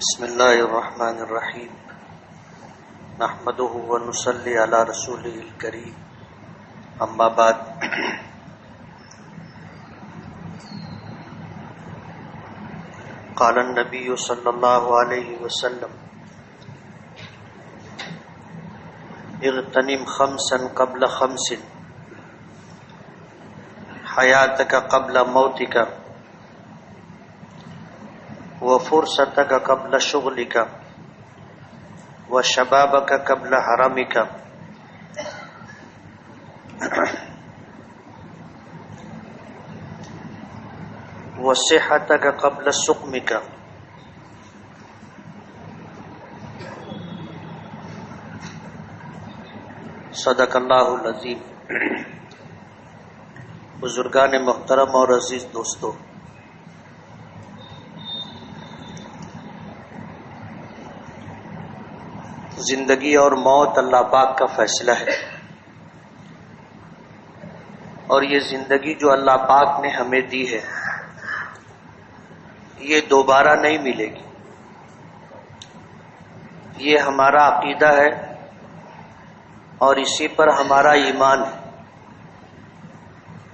بسم اللہ الرحمن الرحیم نحمده ونصلی علی رسوله الکریم اما بعد قال النبی صلی اللہ علیہ وسلم اغتنم خمسا قبل خمس حیاتک قبل موتک وفرصتك قبل شغلك وشبابك قبل حرمك وصحتك قبل سقمك. صدق اللہ العظیم. بزرگان محترم اور عزیز دوستو، زندگی اور موت اللہ پاک کا فیصلہ ہے، اور یہ زندگی جو اللہ پاک نے ہمیں دی ہے یہ دوبارہ نہیں ملے گی. یہ ہمارا عقیدہ ہے اور اسی پر ہمارا ایمان ہے،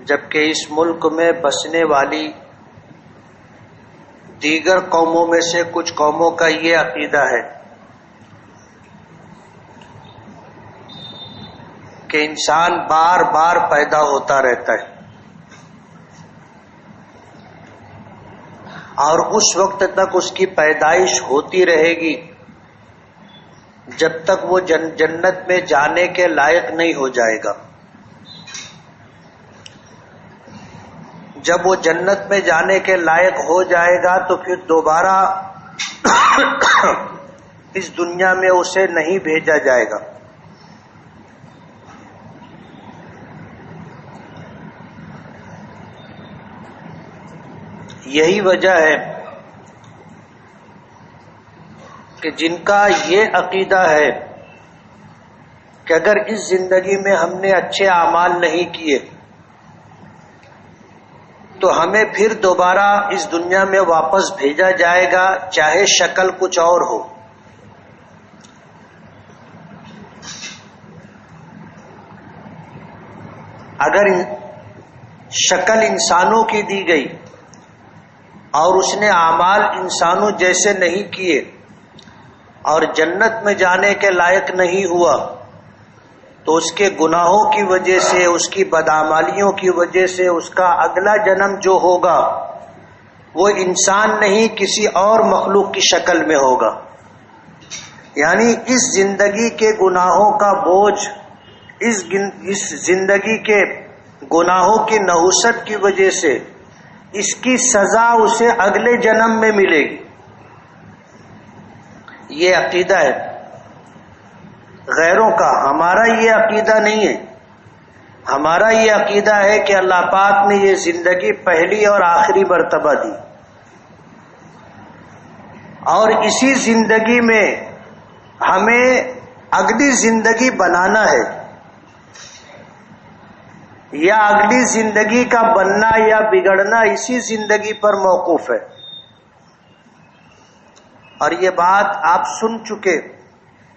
جبکہ اس ملک میں بسنے والی دیگر قوموں میں سے کچھ قوموں کا یہ عقیدہ ہے کہ انسان بار بار پیدا ہوتا رہتا ہے اور اس وقت تک اس کی پیدائش ہوتی رہے گی جب تک وہ جنت میں جانے کے لائق نہیں ہو جائے گا. جب وہ جنت میں جانے کے لائق ہو جائے گا تو پھر دوبارہ اس دنیا میں اسے نہیں بھیجا جائے گا. یہی وجہ ہے کہ جن کا یہ عقیدہ ہے کہ اگر اس زندگی میں ہم نے اچھے اعمال نہیں کیے تو ہمیں پھر دوبارہ اس دنیا میں واپس بھیجا جائے گا، چاہے شکل کچھ اور ہو. اگر شکل انسانوں کی دی گئی اور اس نے اعمال انسانوں جیسے نہیں کیے اور جنت میں جانے کے لائق نہیں ہوا تو اس کے گناہوں کی وجہ سے، اس کی بدعمالیوں کی وجہ سے اس کا اگلا جنم جو ہوگا وہ انسان نہیں کسی اور مخلوق کی شکل میں ہوگا. یعنی اس زندگی کے گناہوں کا بوجھ، اس زندگی کے گناہوں کی نحوست کی وجہ سے اس کی سزا اسے اگلے جنم میں ملے گی. یہ عقیدہ ہے غیروں کا، ہمارا یہ عقیدہ نہیں ہے. ہمارا یہ عقیدہ ہے کہ اللہ پاک نے یہ زندگی پہلی اور آخری مرتبہ دی، اور اسی زندگی میں ہمیں اگلی زندگی بنانا ہے، یا اگلی زندگی کا بننا یا بگڑنا اسی زندگی پر موقوف ہے. اور یہ بات آپ سن چکے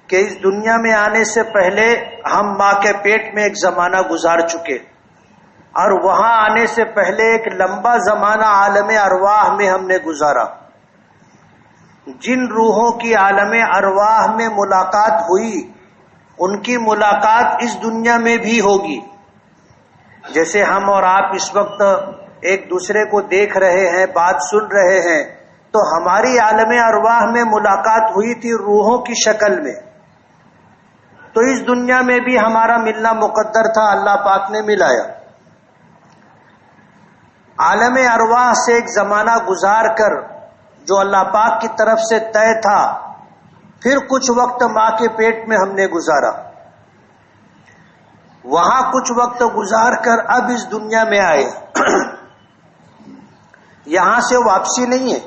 کہ اس دنیا میں آنے سے پہلے ہم ماں کے پیٹ میں ایک زمانہ گزار چکے، اور وہاں آنے سے پہلے ایک لمبا زمانہ عالم ارواح میں ہم نے گزارا. جن روحوں کی عالم ارواح میں ملاقات ہوئی ان کی ملاقات اس دنیا میں بھی ہوگی. جیسے ہم اور آپ اس وقت ایک دوسرے کو دیکھ رہے ہیں، بات سن رہے ہیں، تو ہماری عالم ارواح میں ملاقات ہوئی تھی روحوں کی شکل میں. تو اس دنیا میں بھی ہمارا ملنا مقدر تھا، اللہ پاک نے ملایا. عالم ارواح سے ایک زمانہ گزار کر جو اللہ پاک کی طرف سے طے تھا، پھر کچھ وقت ماں کے پیٹ میں ہم نے گزارا، وہاں کچھ وقت گزار کر اب اس دنیا میں آئے. یہاں سے واپسی نہیں ہے،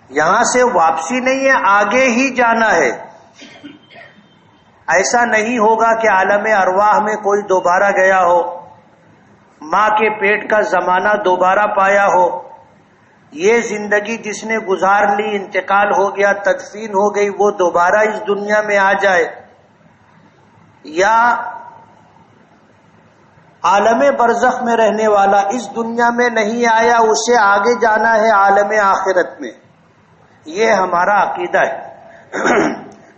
یہاں سے واپسی نہیں ہے، آگے ہی جانا ہے. ایسا نہیں ہوگا کہ عالم ارواح میں کوئی دوبارہ گیا ہو، ماں کے پیٹ کا زمانہ دوبارہ پایا ہو یہ زندگی جس نے گزار لی، انتقال ہو گیا، تدفین ہو گئی، وہ دوبارہ اس دنیا میں آ جائے، یا عالم برزخ میں رہنے والا اس دنیا میں نہیں آیا، اسے آگے جانا ہے عالم آخرت میں، یہ ہمارا عقیدہ ہے۔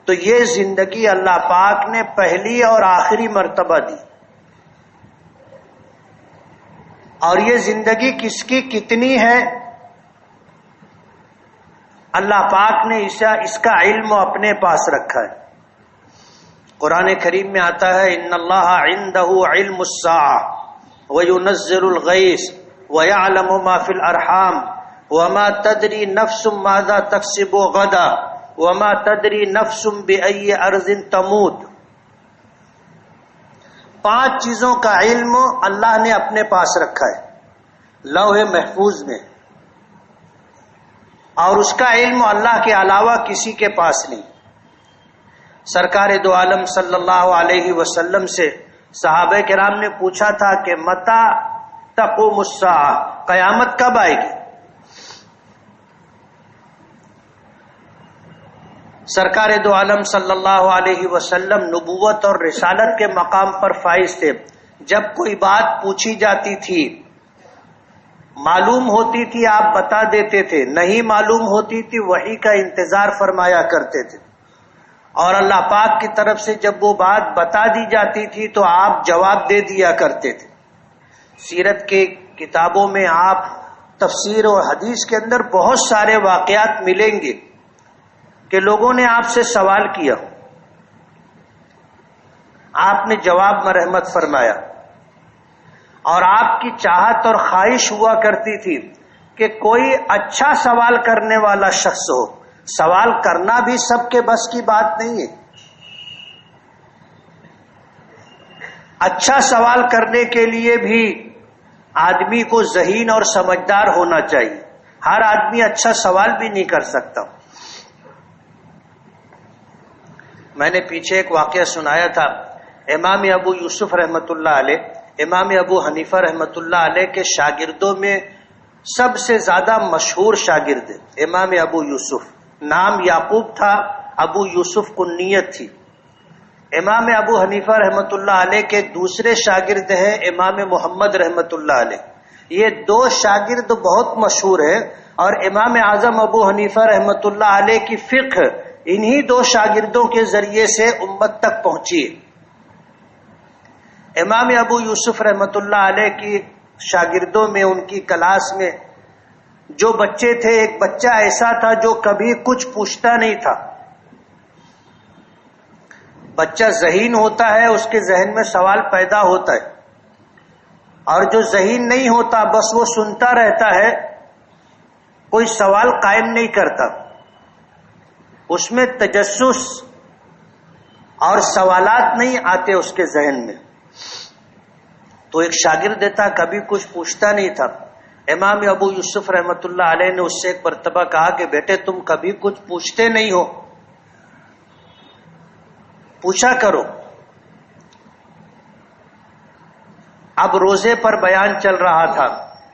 تو یہ زندگی اللہ پاک نے پہلی اور آخری مرتبہ دی، اور یہ زندگی کس کی کتنی ہے اللہ پاک نے اس کا علم اپنے پاس رکھا ہے۔ قرآن کریم میں آتا ہے ان اللہ عنده علم الساعة وينزل الغیث ويعلم ما في الارحام وما تدری نفس ماذا تکسب غدا وما تدری نفس بأي ارض تموت۔ 5 چیزوں کا علم اللہ نے اپنے پاس رکھا ہے لوح محفوظ میں، اور اس کا علم اللہ کے علاوہ کسی کے پاس نہیں۔ سرکار دو عالم صلی اللہ علیہ وسلم سے صحابہ کرام نے پوچھا تھا کہ متی تقوم الساعہ، قیامت کب آئے گی؟ سرکار دو عالم صلی اللہ علیہ وسلم نبوت اور رسالت کے مقام پر فائز تھے۔ جب کوئی بات پوچھی جاتی تھی، معلوم ہوتی تھی آپ بتا دیتے تھے، نہیں معلوم ہوتی تھی وحی کا انتظار فرمایا کرتے تھے، اور اللہ پاک کی طرف سے جب وہ بات بتا دی جاتی تھی تو آپ جواب دے دیا کرتے تھے۔ سیرت کے کتابوں میں آپ تفسیر اور حدیث کے اندر بہت سارے واقعات ملیں گے کہ لوگوں نے آپ سے سوال کیا، آپ نے جواب میں رحمت فرمایا، اور آپ کی چاہت اور خواہش ہوا کرتی تھی کہ کوئی اچھا سوال کرنے والا شخص ہو۔ سوال کرنا بھی سب کے بس کی بات نہیں ہے، اچھا سوال کرنے کے لیے بھی آدمی کو ذہین اور سمجھدار ہونا چاہیے، ہر آدمی اچھا سوال بھی نہیں کر سکتا۔ میں نے پیچھے ایک واقعہ سنایا تھا، امام ابو یوسف رحمۃ اللہ علیہ، امام ابو حنیفہ رحمۃ اللہ علیہ کے شاگردوں میں سب سے زیادہ مشہور شاگرد امام ابو یوسف، نام یعقوب تھا، ابو یوسف کنیت تھی۔ امام ابو حنیفہ رحمۃ اللہ علیہ کے دوسرے شاگرد ہیں امام محمد رحمۃ اللہ علیہ، یہ 2 شاگرد بہت مشہور ہیں، اور امام اعظم ابو حنیفہ رحمۃ اللہ علیہ کی فقہ انہی 2 شاگردوں کے ذریعے سے امت تک پہنچی ہے۔ امام ابو یوسف رحمۃ اللہ علیہ کی شاگردوں میں، ان کی کلاس میں جو بچے تھے، ایک بچہ ایسا تھا جو کبھی کچھ پوچھتا نہیں تھا۔ بچہ ذہین ہوتا ہے، اس کے ذہن میں سوال پیدا ہوتا ہے، اور جو ذہین نہیں ہوتا بس وہ سنتا رہتا ہے، کوئی سوال قائم نہیں کرتا، اس میں تجسس اور سوالات نہیں آتے اس کے ذہن میں۔ تو ایک شاگرد تھا، کبھی کچھ پوچھتا نہیں تھا۔ امام ابو یوسف رحمۃ اللہ علیہ نے اس سے ایک مرتبہ کہا کہ بیٹے تم کبھی کچھ پوچھتے نہیں ہو، پوچھا کرو۔ اب روزے پر بیان چل رہا تھا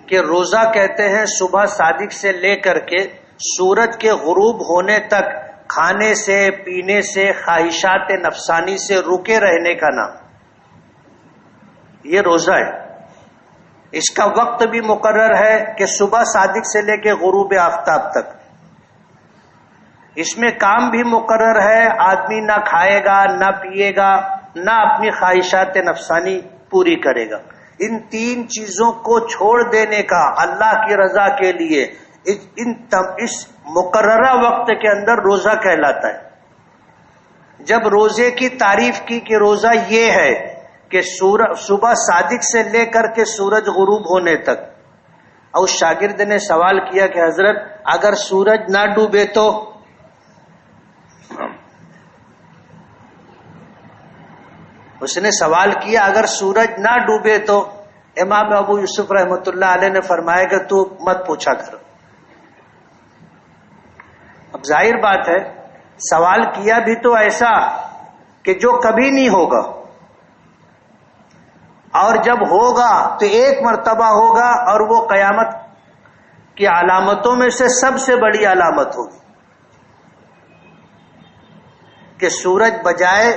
کہ روزہ کہتے ہیں صبح صادق سے لے کر کے سورج کے غروب ہونے تک کھانے سے، پینے سے، خواہشات نفسانی سے رکے رہنے کا نام، یہ روزہ ہے۔ اس کا وقت بھی مقرر ہے کہ صبح صادق سے لے کے غروب آفتاب تک۔ اس میں کام بھی مقرر ہے، آدمی نہ کھائے گا، نہ پیے گا، نہ اپنی خواہشات نفسانی پوری کرے گا۔ ان 3 چیزوں کو چھوڑ دینے کا اللہ کی رضا کے لیے اس مقررہ وقت کے اندر روزہ کہلاتا ہے۔ جب روزے کی تعریف کی کہ روزہ یہ ہے کہ صبح صادق سے لے کر کے سورج غروب ہونے تک، اور اس شاگرد نے سوال کیا کہ حضرت اگر سورج نہ ڈوبے تو؟ اس نے سوال کیا اگر سورج نہ ڈوبے تو؟ امام ابو یوسف رحمۃ اللہ علیہ نے فرمایا کہ تو مت پوچھا کر۔ اب ظاہر بات ہے سوال کیا بھی تو ایسا کہ جو کبھی نہیں ہوگا، اور جب ہوگا تو ایک مرتبہ ہوگا، اور وہ قیامت کی علامتوں میں سے سب سے بڑی علامت ہوگی کہ سورج بجائے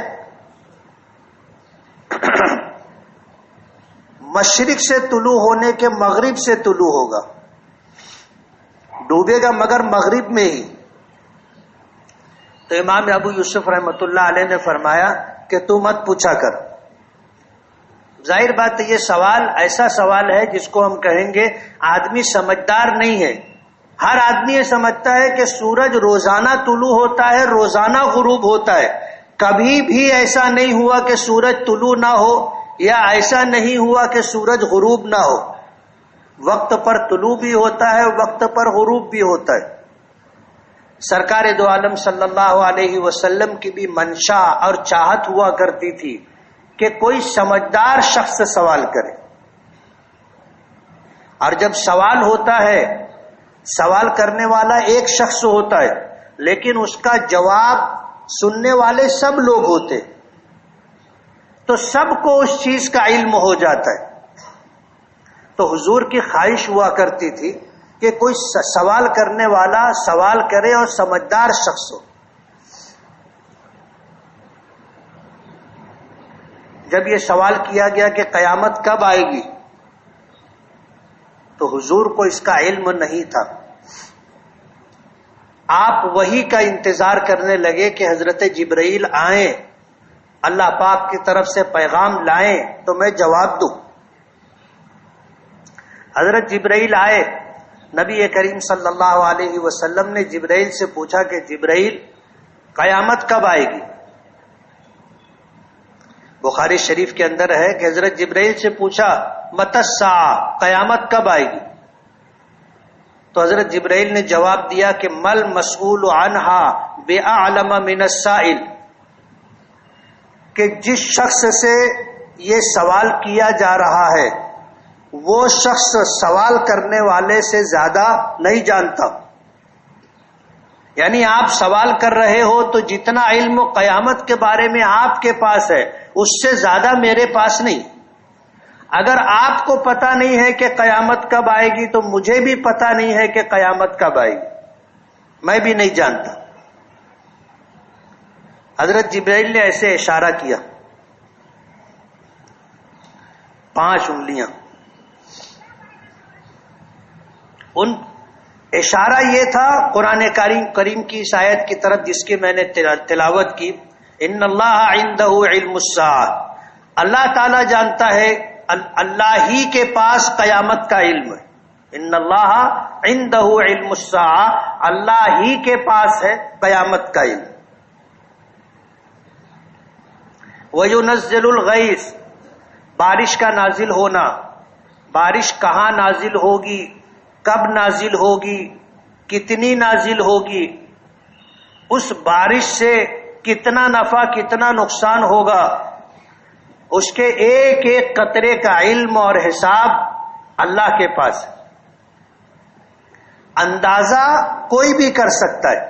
مشرق سے طلوع ہونے کے مغرب سے طلوع ہوگا، ڈوبے گا مگر مغرب میں ہی۔ تو امام ابو یوسف رحمۃ اللہ علیہ نے فرمایا کہ تو مت پوچھا کر۔ ظاہر بات ہے یہ سوال ایسا سوال ہے جس کو ہم کہیں گے آدمی سمجھدار نہیں ہے۔ ہر آدمی یہ سمجھتا ہے کہ سورج روزانہ طلوع ہوتا ہے، روزانہ غروب ہوتا ہے، کبھی بھی ایسا نہیں ہوا کہ سورج طلوع نہ ہو یا ایسا نہیں ہوا کہ سورج غروب نہ ہو۔ وقت پر طلوع بھی ہوتا ہے، وقت پر غروب بھی ہوتا ہے۔ سرکار دو عالم صلی اللہ علیہ وسلم کی بھی منشا اور چاہت ہوا کرتی تھی کہ کوئی سمجھدار شخص سے سوال کرے، اور جب سوال ہوتا ہے، سوال کرنے والا ایک شخص ہوتا ہے لیکن اس کا جواب سننے والے سب لوگ ہوتے، تو سب کو اس چیز کا علم ہو جاتا ہے۔ تو حضور کی خواہش ہوا کرتی تھی کہ کوئی سوال کرنے والا سوال کرے اور سمجھدار شخص ہو۔ جب یہ سوال کیا گیا کہ قیامت کب آئے گی، تو حضور کو اس کا علم نہیں تھا۔ آپ وحی کا انتظار کرنے لگے کہ حضرت جبرائیل آئیں، اللہ پاک کی طرف سے پیغام لائیں تو میں جواب دوں۔ حضرت جبرائیل آئے، نبی کریم صلی اللہ علیہ وسلم نے جبرائیل سے پوچھا کہ جبرائیل قیامت کب آئے گی؟ بخاری شریف کے اندر ہے کہ حضرت جبرائیل سے پوچھا متی الساعہ، قیامت کب آئے گی؟ تو حضرت جبرائیل نے جواب دیا کہ مل مسئول عنہا بأعلم من السائل، کہ جس شخص سے یہ سوال کیا جا رہا ہے وہ شخص سوال کرنے والے سے زیادہ نہیں جانتا۔ یعنی آپ سوال کر رہے ہو تو جتنا علم قیامت کے بارے میں آپ کے پاس ہے اس سے زیادہ میرے پاس نہیں۔ اگر آپ کو پتا نہیں ہے کہ قیامت کب آئے گی تو مجھے بھی پتا نہیں ہے کہ قیامت کب آئے گی، میں بھی نہیں جانتا۔ حضرت جبرائیل نے ایسے اشارہ کیا، 5 انگلیاں، ان اشارہ یہ تھا قرآن کریم کی اس آیت کی طرف جس کی میں نے تلاوت کی، ان اللہ عندہ علم الساعہ، اللہ تعالی جانتا ہے، اللہ ہی کے پاس قیامت کا علم ہے۔ ان اللہ عندہ علم الساعہ، اللہ ہی کے پاس ہے قیامت کا علم۔ وَيُنَزِّلُ الْغَيْثَ، بارش کا نازل ہونا، بارش کہاں نازل ہوگی، کب نازل ہوگی، کتنی نازل ہوگی، اس بارش سے کتنا نفع کتنا نقصان ہوگا، اس کے ایک ایک قطرے کا علم اور حساب اللہ کے پاس ہے۔ اندازہ کوئی بھی کر سکتا ہے،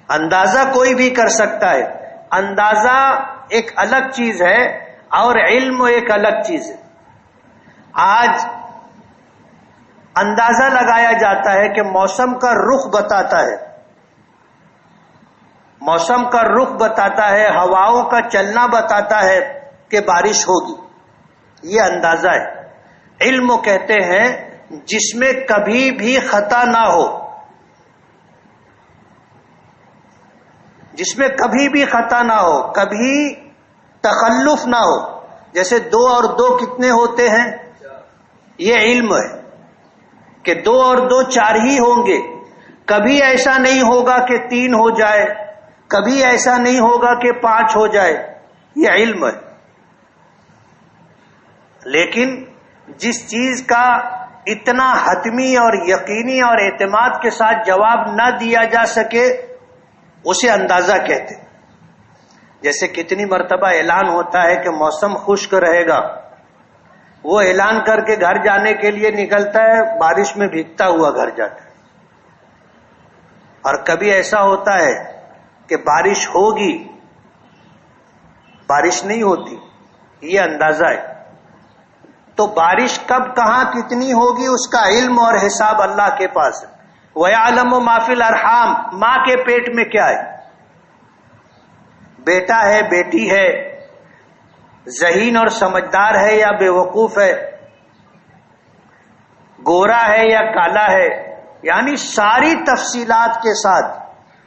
اندازہ کوئی بھی کر سکتا ہے، اندازہ ایک الگ چیز ہے اور علم ایک الگ چیز ہے۔ آج اندازہ لگایا جاتا ہے کہ موسم کا رخ بتاتا ہے، موسم کا رخ بتاتا ہے، ہواؤں کا چلنا بتاتا ہے کہ بارش ہوگی، یہ اندازہ ہے۔ علم کہتے ہیں جس میں کبھی بھی خطا نہ ہو، جس میں کبھی بھی خطا نہ ہو، کبھی تخلف نہ ہو۔ جیسے 2 اور 2 کتنے ہوتے ہیں، یہ علم ہے کہ 2 اور 2 4 ہی ہوں گے، کبھی ایسا نہیں ہوگا کہ 3 ہو جائے، کبھی ایسا نہیں ہوگا کہ 5 ہو جائے، یہ علم ہے۔ لیکن جس چیز کا اتنا حتمی اور یقینی اور اعتماد کے ساتھ جواب نہ دیا جا سکے اسے اندازہ کہتے۔ جیسے کتنی مرتبہ اعلان ہوتا ہے کہ موسم خشک رہے گا، وہ اعلان کر کے گھر جانے کے لیے نکلتا ہے، بارش میں بھیگتا ہوا گھر جاتا ہے۔ اور کبھی ایسا ہوتا ہے کہ بارش ہوگی، بارش نہیں ہوتی، یہ اندازہ ہے۔ تو بارش کب کہاں کتنی ہوگی اس کا علم اور حساب اللہ کے پاس ہے۔ وَيَعْلَمُ مَا فِي الْأَرْحَامِ، ماں کے پیٹ میں کیا ہے، بیٹا ہے بیٹی ہے، ذہین اور سمجھدار ہے یا بے وقوف ہے، گورا ہے یا کالا ہے، یعنی ساری تفصیلات کے ساتھ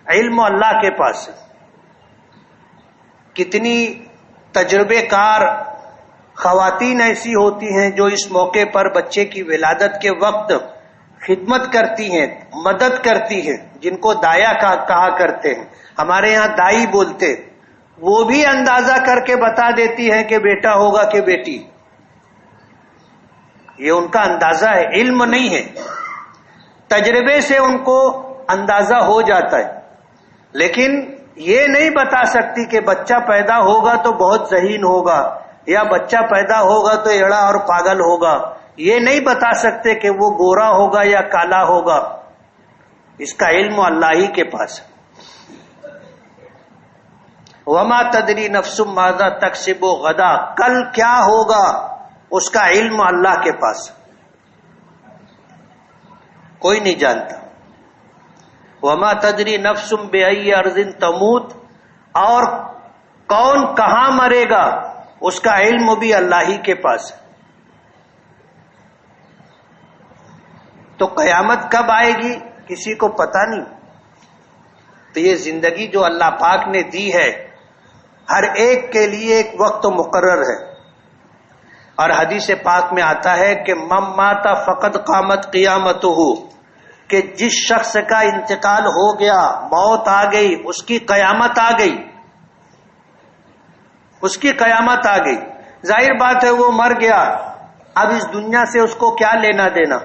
علم اللہ کے پاس ہے۔ کتنی تجربے کار خواتین ایسی ہوتی ہیں جو اس موقع پر بچے کی ولادت کے وقت خدمت کرتی ہیں، مدد کرتی ہیں، جن کو دایا کہا کرتے ہیں، ہمارے یہاں دائی بولتے، وہ بھی اندازہ کر کے بتا دیتی ہے کہ بیٹا ہوگا کہ بیٹی۔ یہ ان کا اندازہ ہے، علم نہیں ہے، تجربے سے ان کو اندازہ ہو جاتا ہے، لیکن یہ نہیں بتا سکتی کہ بچہ پیدا ہوگا تو بہت ذہین ہوگا یا بچہ پیدا ہوگا تو ایڑا اور پاگل ہوگا، یہ نہیں بتا سکتے کہ وہ گورا ہوگا یا کالا ہوگا، اس کا علم اللہ ہی کے پاس ہے۔ وما تدری نفس ماذا تکسب غدا، کل کیا ہوگا اس کا علم اللہ کے پاس، کوئی نہیں جانتا۔ وما تدری نفس بأی ارض تموت، اور کون کہاں مرے گا اس کا علم بھی اللہ ہی کے پاس ہے۔ تو قیامت کب آئے گی کسی کو پتہ نہیں۔ تو یہ زندگی جو اللہ پاک نے دی ہے ہر ایک کے لیے ایک وقت مقرر ہے، اور حدیث پاک میں آتا ہے کہ من مات فقد قامت قیامتہ، کہ جس شخص کا انتقال ہو گیا، موت آ گئی، اس کی قیامت آ گئی، اس کی قیامت آ گئی۔ ظاہر بات ہے وہ مر گیا، اب اس دنیا سے اس کو کیا لینا دینا،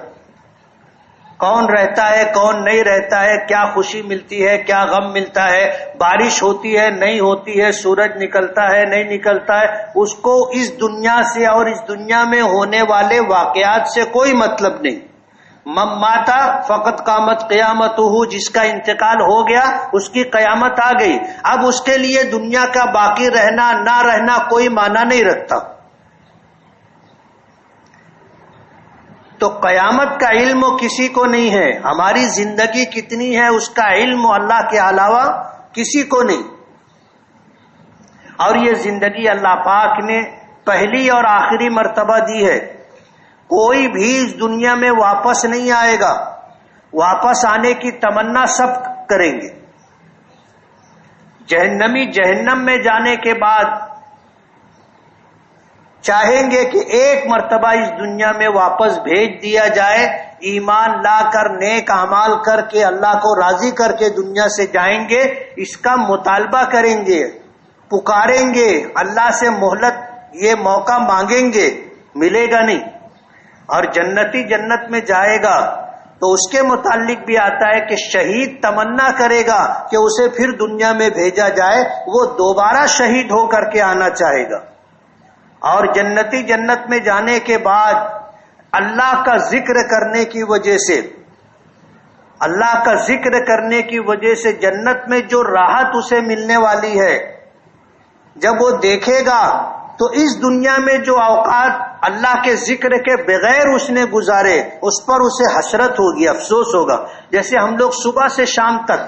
کون رہتا ہے کون نہیں رہتا ہے، کیا خوشی ملتی ہے کیا غم ملتا ہے، بارش ہوتی ہے نہیں ہوتی ہے، سورج نکلتا ہے نہیں نکلتا ہے، اس کو اس دنیا سے اور اس دنیا میں ہونے والے واقعات سے کوئی مطلب نہیں۔ من ماتا فقط قامت قیامتہ، جس کا انتقال ہو گیا اس کی قیامت آ گئی، اب اس کے لیے دنیا کا باقی رہنا نہ رہنا کوئی معنی نہیں رکھتا۔ تو قیامت کا علم کسی کو نہیں ہے، ہماری زندگی کتنی ہے اس کا علم اللہ کے علاوہ کسی کو نہیں۔ اور یہ زندگی اللہ پاک نے پہلی اور آخری مرتبہ دی ہے، کوئی بھی اس دنیا میں واپس نہیں آئے گا، واپس آنے کی تمنا سب کریں گے۔ جہنمی جہنم میں جانے کے بعد چاہیں گے کہ ایک مرتبہ اس دنیا میں واپس بھیج دیا جائے، ایمان لا کر نیک اعمال کر کے اللہ کو راضی کر کے دنیا سے جائیں گے، اس کا مطالبہ کریں گے، پکاریں گے اللہ سے مہلت، یہ موقع مانگیں گے، ملے گا نہیں۔ اور جنتی جنت میں جائے گا تو اس کے متعلق بھی آتا ہے کہ شہید تمنا کرے گا کہ اسے پھر دنیا میں بھیجا جائے، وہ دوبارہ شہید ہو کر کے آنا چاہے گا۔ اور جنتی جنت میں جانے کے بعد اللہ کا ذکر کرنے کی وجہ سے، اللہ کا ذکر کرنے کی وجہ سے جنت میں جو راحت اسے ملنے والی ہے، جب وہ دیکھے گا تو اس دنیا میں جو اوقات اللہ کے ذکر کے بغیر اس نے گزارے اس پر اسے حسرت ہوگی، افسوس ہوگا۔ جیسے ہم لوگ صبح سے شام تک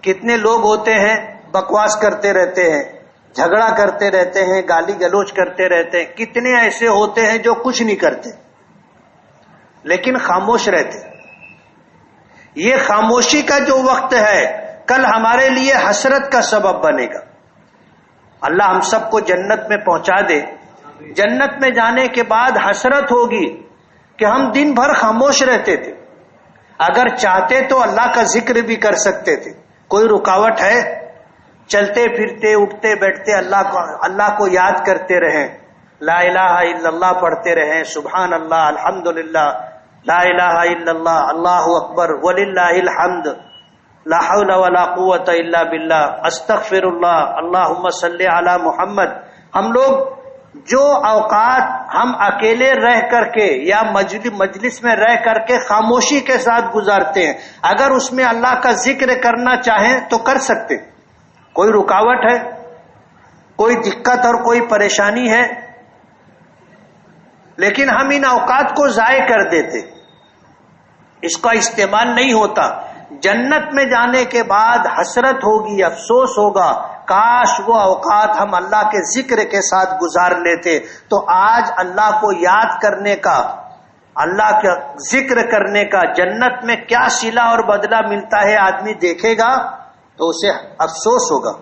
کتنے لوگ ہوتے ہیں بکواس کرتے رہتے ہیں، جھگڑا کرتے رہتے ہیں، گالی گلوچ کرتے رہتے ہیں، کتنے ایسے ہوتے ہیں جو کچھ نہیں کرتے لیکن خاموش رہتے۔ یہ خاموشی کا جو وقت ہے کل ہمارے لیے حسرت کا سبب بنے گا۔ اللہ ہم سب کو جنت میں پہنچا دے۔ جنت میں جانے کے بعد حسرت ہوگی کہ ہم دن بھر خاموش رہتے تھے، اگر چاہتے تو اللہ کا ذکر بھی کر سکتے تھے، کوئی رکاوٹ ہے؟ چلتے پھرتے اٹھتے بیٹھتے اللہ کو یاد کرتے رہیں، لا الہ الا اللہ پڑھتے رہیں، سبحان اللہ، الحمدللہ، لا الہ الا اللہ، اللہ اکبر وللہ الحمد، لا حول ولا قوت الا باللہ، استغفر اللہ، اللہم صلی علی محمد۔ ہم لوگ جو اوقات ہم اکیلے رہ کر کے یا مجلس میں رہ کر کے خاموشی کے ساتھ گزارتے ہیں، اگر اس میں اللہ کا ذکر کرنا چاہیں تو کر سکتے۔ کوئی رکاوٹ ہے؟ کوئی دقت اور کوئی پریشانی ہے؟ لیکن ہم ان اوقات کو ضائع کر دیتے، اس کا استعمال نہیں ہوتا۔ جنت میں جانے کے بعد حسرت ہوگی، افسوس ہوگا، کاش وہ اوقات ہم اللہ کے ذکر کے ساتھ گزار لیتے۔ تو آج اللہ کو یاد کرنے کا، اللہ کا ذکر کرنے کا جنت میں کیا صلہ اور بدلہ ملتا ہے آدمی دیکھے گا تو اسے افسوس ہوگا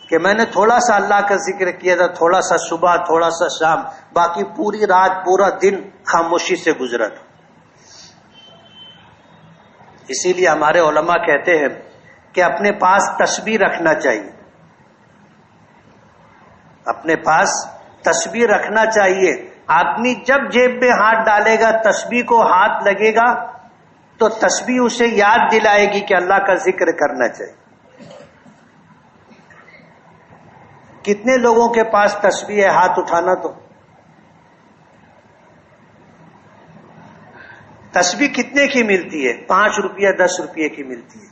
کہ میں نے تھوڑا سا اللہ کا ذکر کیا تھا، تھوڑا سا صبح، تھوڑا سا شام، باقی پوری رات پورا دن خاموشی سے گزرا تھا۔ اسی لیے ہمارے علماء کہتے ہیں کہ اپنے پاس تسبیح رکھنا چاہیے، اپنے پاس تسبیح رکھنا چاہیے۔ آدمی جب جیب میں ہاتھ ڈالے گا، تسبیح کو ہاتھ لگے گا تو تسبیح اسے یاد دلائے گی کہ اللہ کا ذکر کرنا چاہیے۔ کتنے لوگوں کے پاس تسبیح ہے؟ ہاتھ اٹھانا۔ تو تسبیح کتنے کی ملتی ہے؟ 5 روپیہ 10 روپیے کی ملتی ہے۔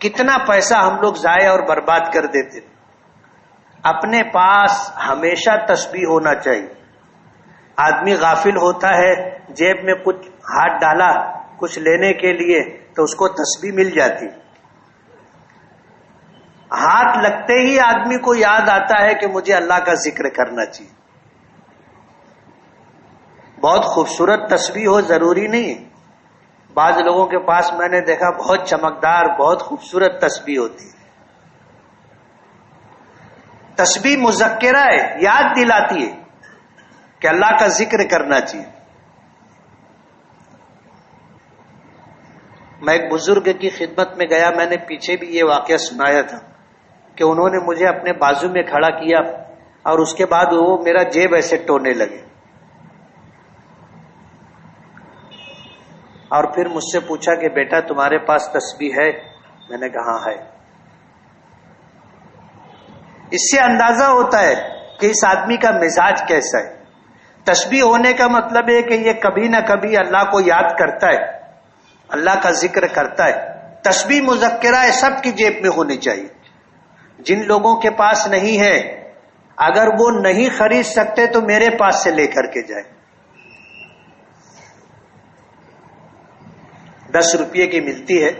کتنا پیسہ ہم لوگ ضائع اور برباد کر دیتے۔ اپنے پاس ہمیشہ تسبیح ہونا چاہیے۔ آدمی غافل ہوتا ہے، جیب میں کچھ ہاتھ ڈالا کچھ لینے کے لیے تو اس کو تسبیح مل جاتی، ہاتھ لگتے ہی آدمی کو یاد آتا ہے کہ مجھے اللہ کا ذکر کرنا چاہیے۔ بہت خوبصورت تسبیح ہو ضروری نہیں، بعض لوگوں کے پاس میں نے دیکھا بہت چمکدار بہت خوبصورت تسبیح ہوتی ہے۔ تسبیح مذکرہ ہے، یاد دلاتی ہے کہ اللہ کا ذکر کرنا چاہیے۔ میں ایک بزرگ کی خدمت میں گیا، میں نے پیچھے بھی یہ واقعہ سنایا تھا کہ انہوں نے مجھے اپنے بازو میں کھڑا کیا اور اس کے بعد وہ میرا جیب ایسے ٹونے لگے اور پھر مجھ سے پوچھا کہ بیٹا تمہارے پاس تسبیح ہے؟ میں نے کہا ہے۔ اس سے اندازہ ہوتا ہے کہ اس آدمی کا مزاج کیسا ہے۔ تسبیح ہونے کا مطلب ہے کہ یہ کبھی نہ کبھی اللہ کو یاد کرتا ہے، اللہ کا ذکر کرتا ہے۔ تسبیح مذکرہ ہے، سب کی جیب میں ہونی چاہیے۔ جن لوگوں کے پاس نہیں ہے، اگر وہ نہیں خرید سکتے تو میرے پاس سے لے کر کے جائے۔ 10 روپیے کی ملتی ہے،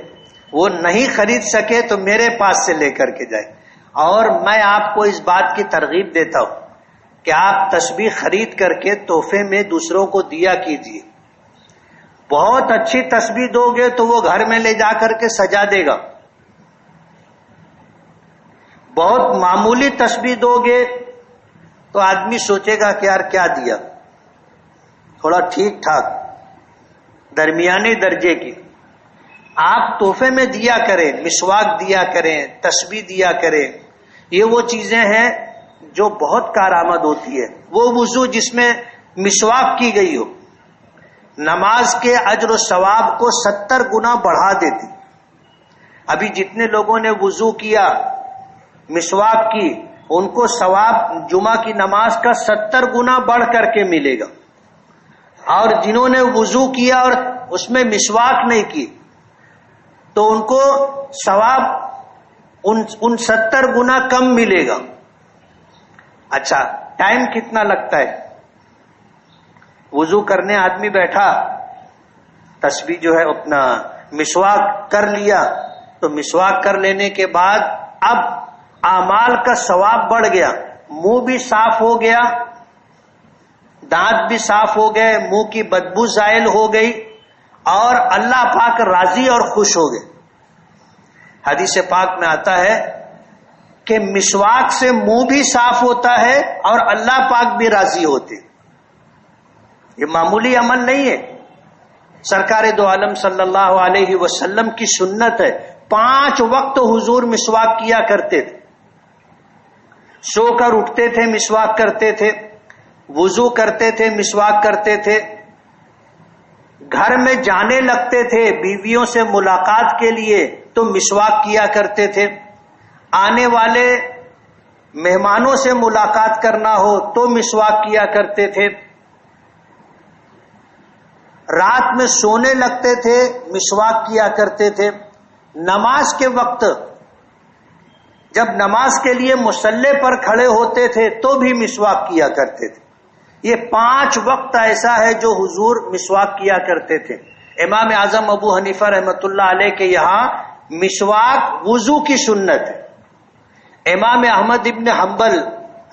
وہ نہیں خرید سکے تو میرے پاس سے لے کر کے جائے۔ اور میں آپ کو اس بات کی ترغیب دیتا ہوں کہ آپ تسبیح خرید کر کے تحفے میں دوسروں کو دیا کیجیے۔ بہت اچھی تسبیح دو گے تو وہ گھر میں لے جا کر کے سجا دے گا، بہت معمولی تسبیح دو گے تو آدمی سوچے گا کہ یار کیا دیا، تھوڑا ٹھیک ٹھاک درمیانے درجے کی۔ آپ تحفے میں دیا کریں، مسواک دیا کریں، تسبیح دیا کریں، یہ وہ چیزیں ہیں جو بہت کارآمد ہوتی ہے۔ وہ وضو جس میں مسواک کی گئی ہو، نماز کے اجر و ثواب کو 70 گنا بڑھا دیتی۔ ابھی جتنے لوگوں نے وضو کیا، مسواک کی، ان کو ثواب جمعہ کی نماز کا 70 گنا بڑھ کر کے ملے گا، اور جنہوں نے وضو کیا اور اس میں مسواک نہیں کی تو ان کو ثواب ان 70 گنا کم ملے گا۔ اچھا، ٹائم کتنا لگتا ہے؟ وضو کرنے آدمی بیٹھا، تسبیح جو ہے اپنا مسواک کر لیا، تو مسواک کر لینے کے بعد اب اعمال کا ثواب بڑھ گیا، منہ بھی صاف ہو گیا، دانت بھی صاف ہو گئے، منہ کی بدبو زائل ہو گئی، اور اللہ پاک راضی اور خوش ہو گئے۔ حدیث پاک میں آتا ہے کہ مسواک سے منہ بھی صاف ہوتا ہے اور اللہ پاک بھی راضی ہوتے۔ یہ معمولی عمل نہیں ہے، سرکار دو عالم صلی اللہ علیہ وسلم کی سنت ہے۔ 5 وقت حضور مسواک کیا کرتے تھے، سو کر اٹھتے تھے مسواک کرتے تھے، وضو کرتے تھے مسواک کرتے تھے، گھر میں جانے لگتے تھے بیویوں سے ملاقات کے لیے تو مسواک کیا کرتے تھے، آنے والے مہمانوں سے ملاقات کرنا ہو تو مسواک کیا کرتے تھے، رات میں سونے لگتے تھے مسواک کیا کرتے تھے، نماز کے وقت جب نماز کے لیے مصلی پر کھڑے ہوتے تھے تو بھی مسواک کیا کرتے تھے۔ یہ 5 وقت ایسا ہے جو حضور مسواک کیا کرتے تھے. امام اعظم ابو حنیفہ رحمۃ اللہ علیہ کے یہاں مسواک وضو کی سنت ہے. امام احمد ابن حنبل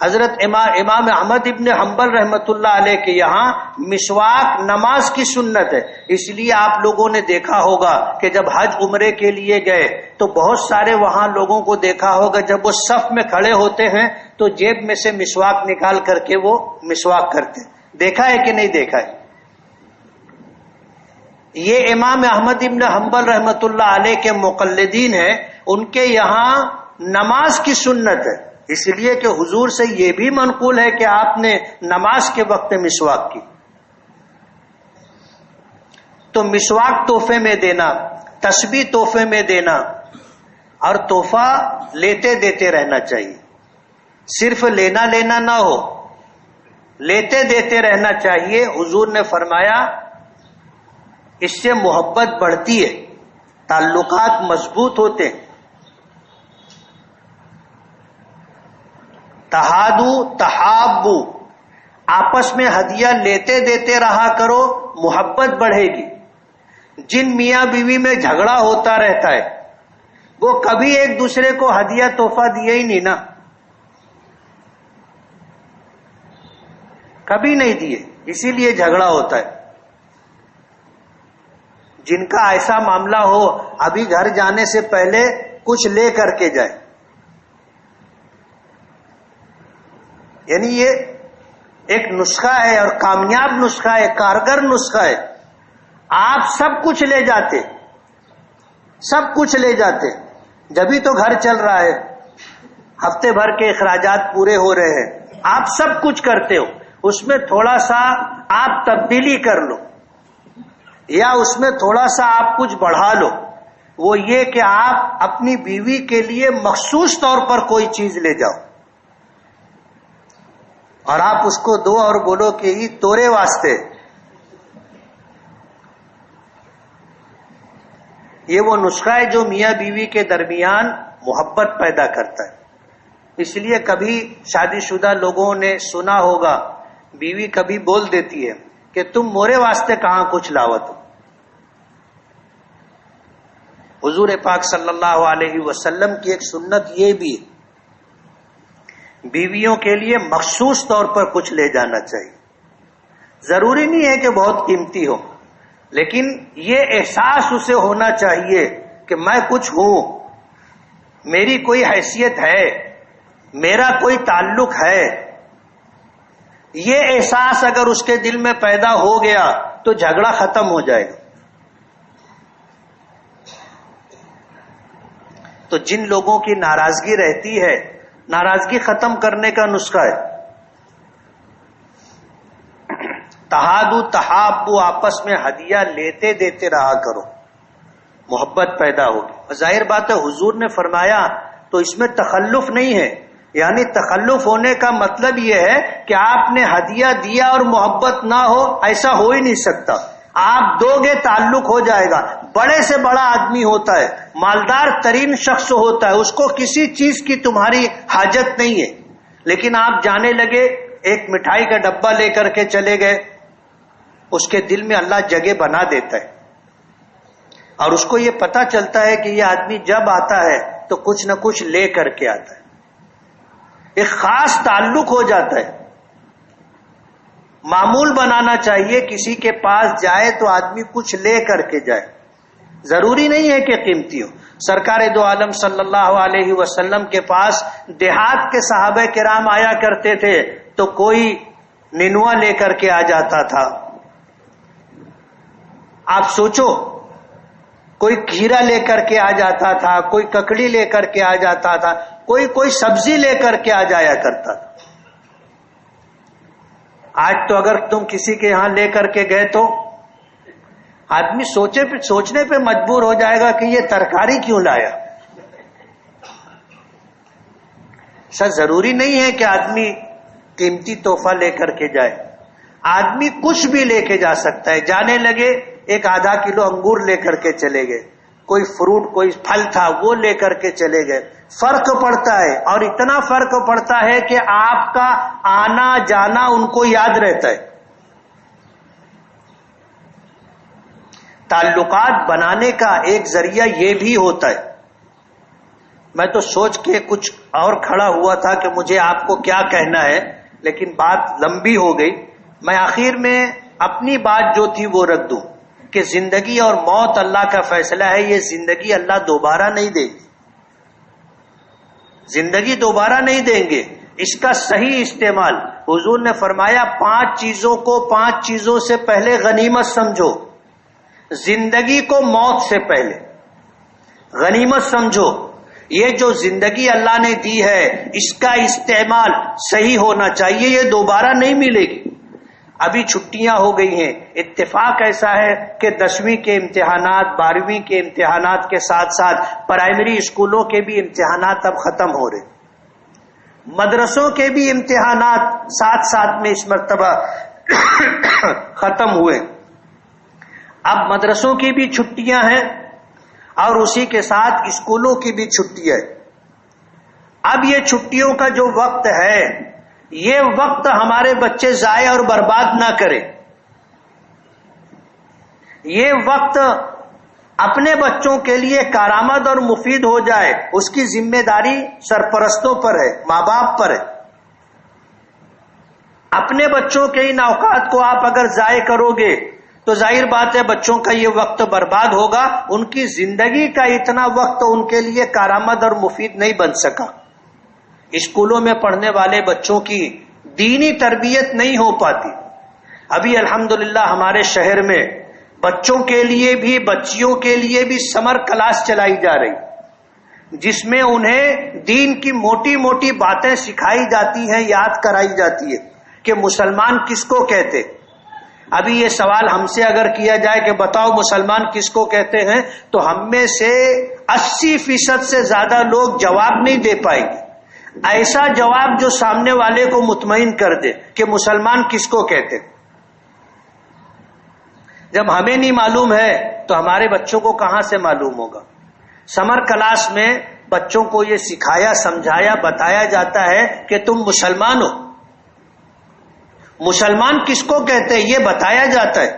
حضرت امام احمد ابن حنبل رحمۃ اللہ علیہ کے یہاں مسواک نماز کی سنت ہے. اس لیے آپ لوگوں نے دیکھا ہوگا کہ جب حج عمرے کے لیے گئے تو بہت سارے وہاں لوگوں کو دیکھا ہوگا جب وہ صف میں کھڑے ہوتے ہیں تو جیب میں سے مسواک نکال کر کے وہ مسواک کرتے. دیکھا ہے کہ نہیں دیکھا ہے؟ یہ امام احمد ابن حنبل رحمۃ اللہ علیہ کے مقلدین ہیں، ان کے یہاں نماز کی سنت ہے. اس لیے کہ حضور سے یہ بھی منقول ہے کہ آپ نے نماز کے وقت مسواک کی. تو مسواک تحفے میں دینا، تسبیح تحفے میں دینا، اور تحفہ لیتے دیتے رہنا چاہیے. صرف لینا نہ ہو، لیتے دیتے رہنا چاہیے. حضور نے فرمایا اس سے محبت بڑھتی ہے، تعلقات مضبوط ہوتے ہیں. تہادو تحابو، آپس میں ہدیہ لیتے دیتے رہا کرو، محبت بڑھے گی. جن میاں بیوی میں جھگڑا ہوتا رہتا ہے وہ کبھی ایک دوسرے کو ہدیہ تحفہ دیے ہی نہیں نا، کبھی نہیں دیے، اسی لیے جھگڑا ہوتا ہے. جن کا ایسا معاملہ ہو ابھی گھر جانے سے پہلے کچھ لے کر کے جائے. یعنی یہ ایک نسخہ ہے اور کامیاب نسخہ ہے، کارگر نسخہ ہے. آپ سب کچھ لے جاتے، سب کچھ لے جاتے، جبھی تو گھر چل رہا ہے، ہفتے بھر کے اخراجات پورے ہو رہے ہیں. آپ سب کچھ کرتے ہو، اس میں تھوڑا سا آپ تبدیلی کر لو یا اس میں تھوڑا سا آپ کچھ بڑھا لو. وہ یہ کہ آپ اپنی بیوی کے لیے مخصوص طور پر کوئی چیز لے جاؤ اور آپ اس کو دو اور بولو کہ یہ تورے واسطے. یہ وہ نسخہ ہے جو میاں بیوی کے درمیان محبت پیدا کرتا ہے. اس لیے کبھی شادی شدہ لوگوں نے سنا ہوگا بیوی کبھی بول دیتی ہے کہ تم مورے واسطے کہاں کچھ لاوت ہو. حضور پاک صلی اللہ علیہ وسلم کی ایک سنت یہ بھی ہے، بیویوں کے لیے مخصوص طور پر کچھ لے جانا چاہیے. ضروری نہیں ہے کہ بہت قیمتی ہو، لیکن یہ احساس اسے ہونا چاہیے کہ میں کچھ ہوں، میری کوئی حیثیت ہے، میرا کوئی تعلق ہے. یہ احساس اگر اس کے دل میں پیدا ہو گیا تو جھگڑا ختم ہو جائے گا. تو جن لوگوں کی ناراضگی رہتی ہے، ناراضگی ختم کرنے کا نسخہ ہے تہادو تحابو، آپس میں ہدیہ لیتے دیتے رہا کرو، محبت پیدا ہوگی. ظاہر بات ہے حضور نے فرمایا تو اس میں تخلف نہیں ہے. یعنی تخلف ہونے کا مطلب یہ ہے کہ آپ نے ہدیہ دیا اور محبت نہ ہو، ایسا ہو ہی نہیں سکتا. آپ دو گے تعلق ہو جائے گا. بڑے سے بڑا آدمی ہوتا ہے، مالدار ترین شخص ہوتا ہے، اس کو کسی چیز کی تمہاری حاجت نہیں ہے، لیکن آپ جانے لگے، ایک مٹھائی کا ڈبہ لے کر کے چلے گئے، اس کے دل میں اللہ جگہ بنا دیتا ہے اور اس کو یہ پتا چلتا ہے کہ یہ آدمی جب آتا ہے تو کچھ نہ کچھ لے کر کے آتا ہے. ایک خاص تعلق ہو جاتا ہے. معمول بنانا چاہیے کسی کے پاس جائے تو آدمی کچھ لے کر کے جائے، ضروری نہیں ہے کہ قیمتی ہو. سرکار دو عالم صلی اللہ علیہ وسلم کے پاس دیہات کے صحابہ کرام آیا کرتے تھے تو کوئی ننوا لے کر کے آ جاتا تھا. آپ سوچو، کوئی کھیرا لے کر کے آ جاتا تھا، کوئی ککڑی لے کر کے آ جاتا تھا، کوئی سبزی لے کر کے آ جایا کرتا تھا. آج تو اگر تم کسی کے یہاں لے کر کے گئے تو آدمی سوچنے پہ مجبور ہو جائے گا کہ یہ ترکاری کیوں لایا. سر ضروری نہیں ہے کہ آدمی قیمتی تحفہ لے کر کے جائے، آدمی کچھ بھی لے کے جا سکتا ہے. جانے لگے ایک آدھا کلو انگور لے کر کے چلے گئے، کوئی فروٹ کوئی پھل تھا وہ لے کر کے چلے گئے. فرق پڑتا ہے، اور اتنا فرق پڑتا ہے کہ آپ کا آنا جانا ان کو یاد رہتا ہے. تعلقات بنانے کا ایک ذریعہ یہ بھی ہوتا ہے. میں تو سوچ کے کچھ اور کھڑا ہوا تھا کہ مجھے آپ کو کیا کہنا ہے، لیکن بات لمبی ہو گئی. میں آخر میں اپنی بات جو تھی وہ رکھ دوں کہ زندگی اور موت اللہ کا فیصلہ ہے. یہ زندگی اللہ دوبارہ نہیں دے گی، زندگی دوبارہ نہیں دیں گے. اس کا صحیح استعمال، حضور نے فرمایا 5 چیزوں کو 5 چیزوں سے پہلے غنیمت سمجھو. زندگی کو موت سے پہلے غنیمت سمجھو. یہ جو زندگی اللہ نے دی ہے اس کا استعمال صحیح ہونا چاہیے، یہ دوبارہ نہیں ملے گی. ابھی چھٹیاں ہو گئی ہیں. اتفاق ایسا ہے کہ 10ویں کے امتحانات 12ویں کے امتحانات کے ساتھ ساتھ پرائمری اسکولوں کے بھی امتحانات اب ختم ہو رہے، مدرسوں کے بھی امتحانات ساتھ ساتھ میں اس مرتبہ ختم ہوئے. اب مدرسوں کی بھی چھٹیاں ہیں اور اسی کے ساتھ اسکولوں کی بھی چھٹی ہے. اب یہ چھٹیوں کا جو وقت ہے، یہ وقت ہمارے بچے ضائع اور برباد نہ کریں. یہ وقت اپنے بچوں کے لیے کارآمد اور مفید ہو جائے، اس کی ذمہ داری سرپرستوں پر ہے، ماں باپ پر ہے. اپنے بچوں کے ان اوقات کو آپ اگر ضائع کرو گے تو ظاہر بات ہے بچوں کا یہ وقت برباد ہوگا. ان کی زندگی کا اتنا وقت ان کے لیے کارآمد اور مفید نہیں بن سکا. اسکولوں میں پڑھنے والے بچوں کی دینی تربیت نہیں ہو پاتی. ابھی الحمدللہ ہمارے شہر میں بچوں کے لیے بھی بچیوں کے لیے بھی سمر کلاس چلائی جا رہی، جس میں انہیں دین کی موٹی موٹی باتیں سکھائی جاتی ہیں، یاد کرائی جاتی ہے کہ مسلمان کس کو کہتے. ابھی یہ سوال ہم سے اگر کیا جائے کہ بتاؤ مسلمان کس کو کہتے ہیں، تو ہم میں سے 80% سے زیادہ لوگ جواب نہیں دے پائیں گے. ایسا جواب جو سامنے والے کو مطمئن کر دے کہ مسلمان کس کو کہتے. جب ہمیں نہیں معلوم ہے تو ہمارے بچوں کو کہاں سے معلوم ہوگا. سمر کلاس میں بچوں کو یہ سکھایا سمجھایا بتایا جاتا ہے کہ تم مسلمان ہو. مسلمان کس کو کہتے ہیں یہ بتایا جاتا ہے.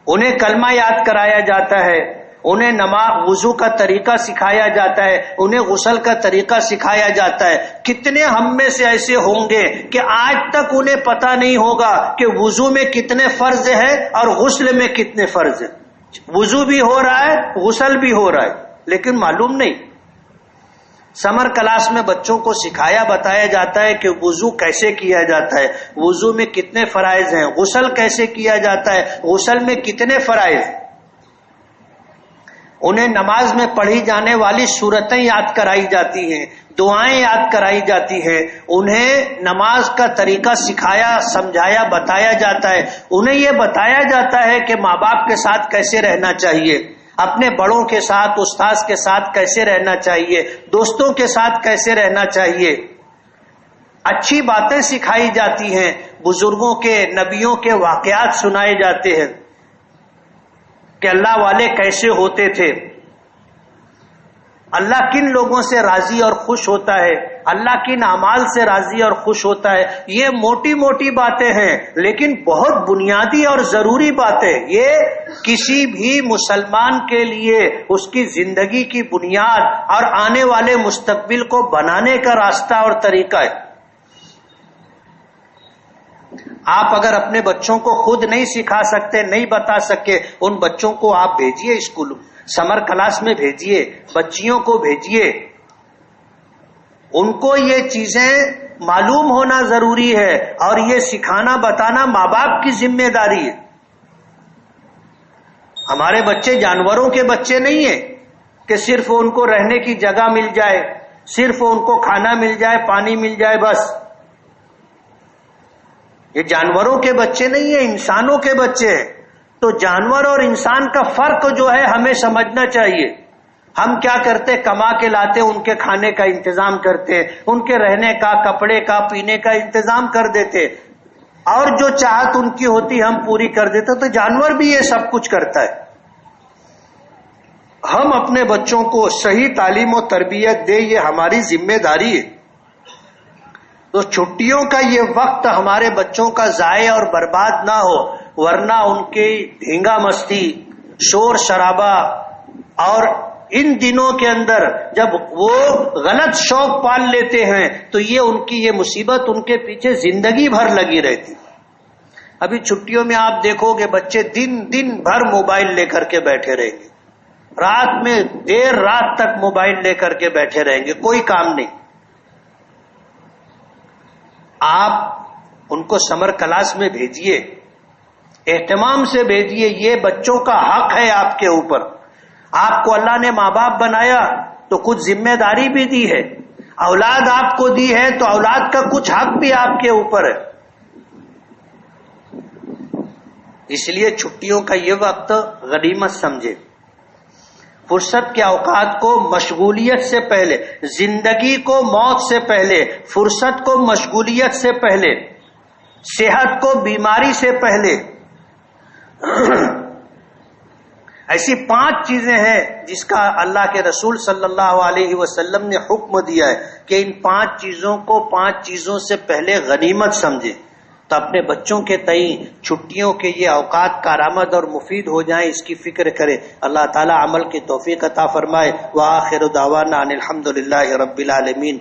انہیں کلمہ یاد کرایا جاتا ہے، انہیں نماز وضو کا طریقہ سکھایا جاتا ہے، انہیں غسل کا طریقہ سکھایا جاتا ہے. کتنے ہم میں سے ایسے ہوں گے کہ آج تک انہیں پتہ نہیں ہوگا کہ وضو میں کتنے فرض ہیں اور غسل میں کتنے فرض ہیں. وضو بھی ہو رہا ہے غسل بھی ہو رہا ہے لیکن معلوم نہیں. سمر کلاس میں بچوں کو سکھایا بتایا جاتا ہے کہ وضو کیسے کیا جاتا ہے، وضو میں کتنے فرائض ہیں، غسل کیسے کیا جاتا ہے، غسل میں کتنے فرائض. انہیں نماز میں پڑھی جانے والی سورتیں یاد کرائی جاتی ہیں، دعائیں یاد کرائی جاتی ہیں. انہیں نماز کا طریقہ سکھایا سمجھایا بتایا جاتا ہے. انہیں یہ بتایا جاتا ہے کہ ماں باپ کے ساتھ کیسے رہنا چاہیے، اپنے بڑوں کے ساتھ استاذ کے ساتھ کیسے رہنا چاہیے، دوستوں کے ساتھ کیسے رہنا چاہیے. اچھی باتیں سکھائی جاتی ہیں، بزرگوں کے نبیوں کے واقعات سنائے جاتے ہیں کہ اللہ والے کیسے ہوتے تھے، اللہ کن لوگوں سے راضی اور خوش ہوتا ہے، اللہ کن اعمال سے راضی اور خوش ہوتا ہے. یہ موٹی موٹی باتیں ہیں لیکن بہت بنیادی اور ضروری باتیں. یہ کسی بھی مسلمان کے لیے اس کی زندگی کی بنیاد اور آنے والے مستقبل کو بنانے کا راستہ اور طریقہ ہے. آپ اگر اپنے بچوں کو خود نہیں سکھا سکتے نہیں بتا سکے، ان بچوں کو آپ بھیجیے اسکول، سمر کلاس میں بھیجیے، بچیوں کو بھیجیے. ان کو یہ چیزیں معلوم ہونا ضروری ہے اور یہ سکھانا بتانا ماں باپ کی ذمہ داری ہے. ہمارے بچے جانوروں کے بچے نہیں ہیں کہ صرف ان کو رہنے کی جگہ مل جائے، صرف ان کو کھانا مل جائے پانی مل جائے بس. یہ جانوروں کے بچے نہیں ہیں، انسانوں کے بچے ہیں. تو جانور اور انسان کا فرق جو ہے ہمیں سمجھنا چاہیے. ہم کیا کرتے، کما کے لاتے، ان کے کھانے کا انتظام کرتے، ان کے رہنے کا کپڑے کا پینے کا انتظام کر دیتے اور جو چاہت ان کی ہوتی ہم پوری کر دیتے. تو جانور بھی یہ سب کچھ کرتا ہے. ہم اپنے بچوں کو صحیح تعلیم و تربیت دیں، یہ ہماری ذمہ داری ہے۔ تو چھٹیوں کا یہ وقت ہمارے بچوں کا ضائع اور برباد نہ ہو، ورنہ ان کی دھینگا مستی، شور شرابہ، اور ان دنوں کے اندر جب وہ غلط شوق پال لیتے ہیں تو یہ ان کی یہ مصیبت ان کے پیچھے زندگی بھر لگی رہتی۔ ابھی چھٹیوں میں آپ دیکھو گے بچے دن بھر موبائل لے کر کے بیٹھے رہیں گے، رات میں دیر رات تک موبائل لے کر کے بیٹھے رہیں گے، کوئی کام نہیں۔ آپ ان کو سمر کلاس میں بھیجیے، اہتمام سے بھیجیے، یہ بچوں کا حق ہے آپ کے اوپر۔ آپ کو اللہ نے ماں باپ بنایا تو کچھ ذمہ داری بھی دی ہے، اولاد آپ کو دی ہے تو اولاد کا کچھ حق بھی آپ کے اوپر ہے۔ اس لیے چھٹیوں کا یہ وقت غنیمت سمجھے، فرصت کے اوقات کو مشغولیت سے پہلے، زندگی کو موت سے پہلے، فرصت کو مشغولیت سے پہلے، صحت کو بیماری سے پہلے۔ ایسی 5 چیزیں ہیں جس کا اللہ کے رسول صلی اللہ علیہ وسلم نے حکم دیا ہے کہ ان 5 چیزوں کو 5 چیزوں سے پہلے غنیمت سمجھے، تو اپنے بچوں کے تئیں چھٹیوں کے یہ اوقات کارآمد اور مفید ہو جائیں، اس کی فکر کرے۔ اللہ تعالی عمل کی توفیق عطا فرمائے۔ وآخر دعوانا ان الحمد للہ رب العالمین۔